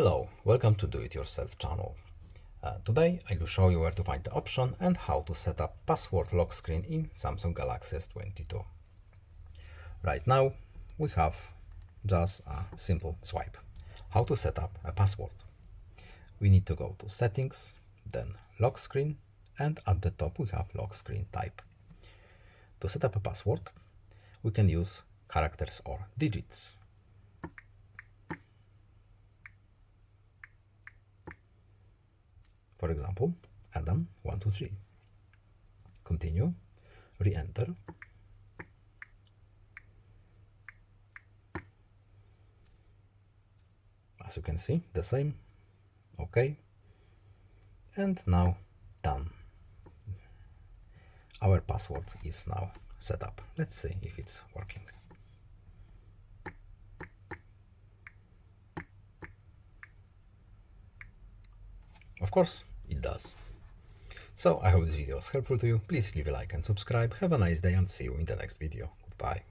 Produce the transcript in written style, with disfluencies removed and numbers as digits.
Hello, welcome to Do It Yourself channel. Today I will show you where to find the option and how to set up password lock screen in Samsung Galaxy S22. Right now we have just a simple swipe. How to set up a password? We need to go to settings, then lock screen, and at the top we have lock screen type. To set up a password, we can use characters or digits. For example, Adam123. Continue, re-enter. As you can see, the same. OK. And now done. Our password is now set up. Let's see if it's working. Of course, it does. So I hope this video was helpful to you. Please leave a like and subscribe. Have a nice day and see you in the next video. Goodbye.